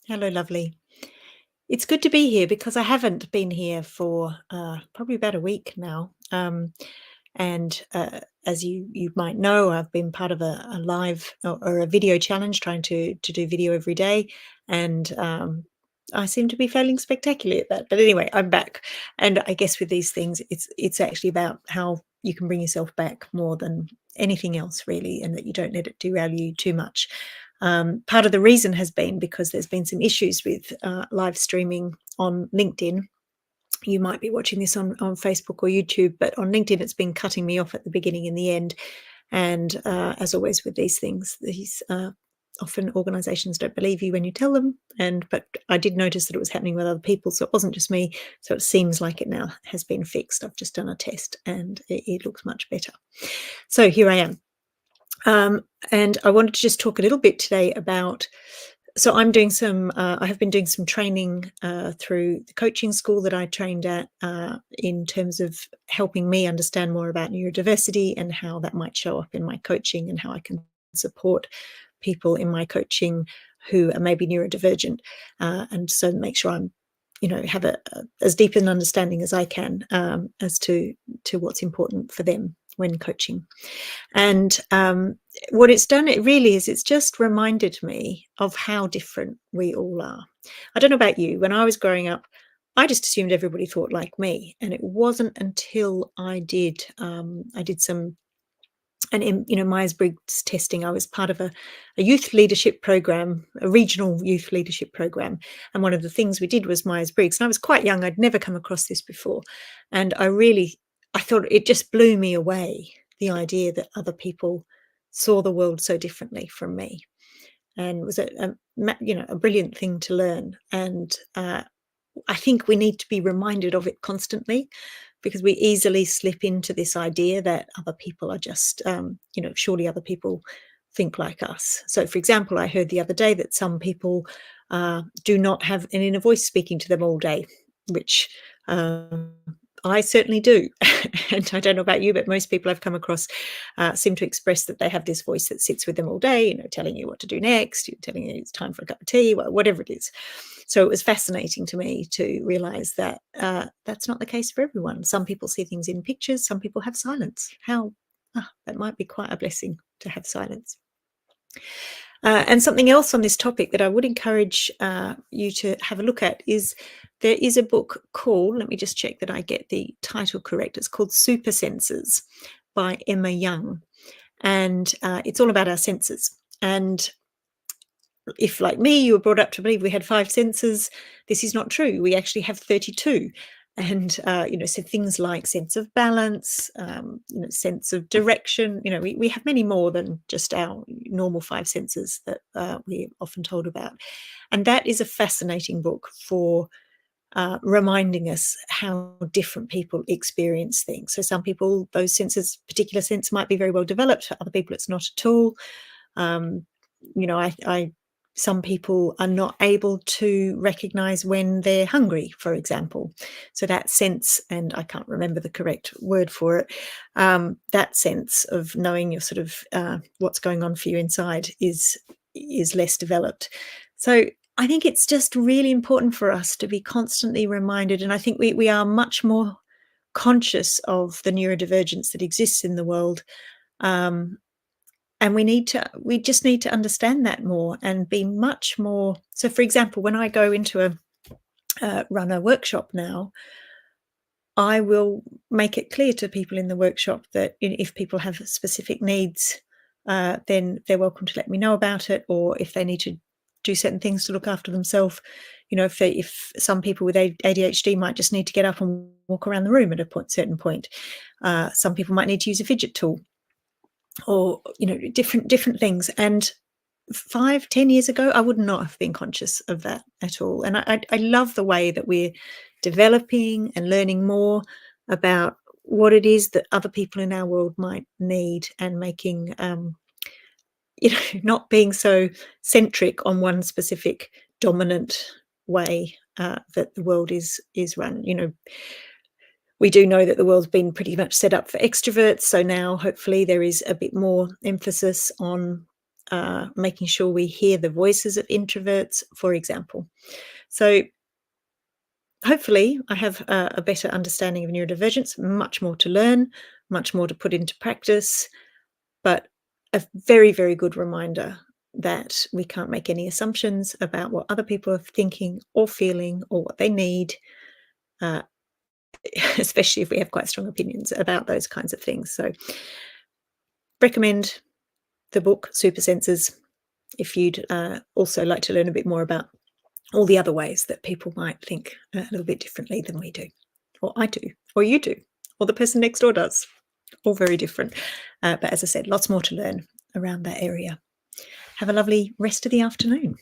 Hello, lovely. It's good to be here because I haven't been here for probably about a week now. And as you might know, I've been part of a live or a video challenge, trying to do video every day, and I seem to be failing spectacularly at that. But anyway, I'm back, and I guess with these things, it's actually about how you can bring yourself back more than anything else, really, and that you don't let it derail you too much. Part of the reason has been because there's been some issues with live streaming on LinkedIn. You might be watching this on Facebook or YouTube, but on LinkedIn, it's been cutting me off at the beginning and the end. And as always with these things, these often organizations don't believe you when you tell them. But I did notice that it was happening with other people, so it wasn't just me. So it seems like it now has been fixed. I've just done a test and it looks much better. So here I am. And I wanted to just talk a little bit today about. So I'm doing some. I have been doing some training through the coaching school that I trained at, in terms of helping me understand more about neurodiversity and how that might show up in my coaching and how I can support people in my coaching who are maybe neurodivergent, and so make sure I'm, have as deep an understanding as I can, as to what's important for them when coaching. And what it's done, it really is, it's just reminded me of how different we all are. I don't know about you. When I was growing up, I just assumed everybody thought like me, and it wasn't until I did some, and in Myers-Briggs testing. I was part of a youth leadership program, a regional youth leadership program, and one of the things we did was Myers-Briggs. And I was quite young; I'd never come across this before, and I thought it just blew me away, the idea that other people saw the world so differently from me, and it was a brilliant thing to learn. And I think we need to be reminded of it constantly, because we easily slip into this idea that other people are just, surely other people think like us. So, for example, I heard the other day that some people do not have an inner voice speaking to them all day, which I certainly do. And I don't know about you, but most people I've come across seem to express that they have this voice that sits with them all day, telling you what to do next, telling you it's time for a cup of tea, whatever it is. So it was fascinating to me to realize that that's not the case for everyone. Some people see things in pictures, some people have silence. That might be quite a blessing to have silence. And something else on this topic that I would encourage you to have a look at is, there is a book called, let me just check that I get the title correct, it's called Super Senses by Emma Young. And it's all about our senses. And if, like me, you were brought up to believe we had 5 senses, this is not true. We actually have 32. And, so things like sense of balance, sense of direction, we have many more than just our normal 5 senses that we're often told about. And that is a fascinating book for reminding us how different people experience things. So some people, those senses, particular sense might be very well developed. For other people, it's not at all. Some people are not able to recognize when they're hungry, for example. So that sense, and I can't remember the correct word for it, that sense of knowing your sort of what's going on for you inside is less developed. So I think it's just really important for us to be constantly reminded, and I think we are much more conscious of the neurodivergence that exists in the world. And we just need to understand that more and be much more. So, for example, when I go into run a workshop now, I will make it clear to people in the workshop that if people have specific needs, then they're welcome to let me know about it, or if they need to do certain things to look after themselves. If some people with ADHD might just need to get up and walk around the room at a certain point. Some people might need to use a fidget tool, or different things. And 5-10 years ago, I would not have been conscious of that at all. And I love the way that we're developing and learning more about what it is that other people in our world might need, and making not being so centric on one specific dominant way that the world is run. We do know that the world's been pretty much set up for extroverts, so now hopefully there is a bit more emphasis on making sure we hear the voices of introverts, for example. So hopefully I have a better understanding of neurodivergence, much more to learn, much more to put into practice, but a very, very good reminder that we can't make any assumptions about what other people are thinking or feeling or what they need, uh, especially if we have quite strong opinions about those kinds of things. So recommend the book Super Senses if you'd also like to learn a bit more about all the other ways that people might think a little bit differently than we do, or I do, or you do, or the person next door does. All very different. But as I said, lots more to learn around that area. Have a lovely rest of the afternoon.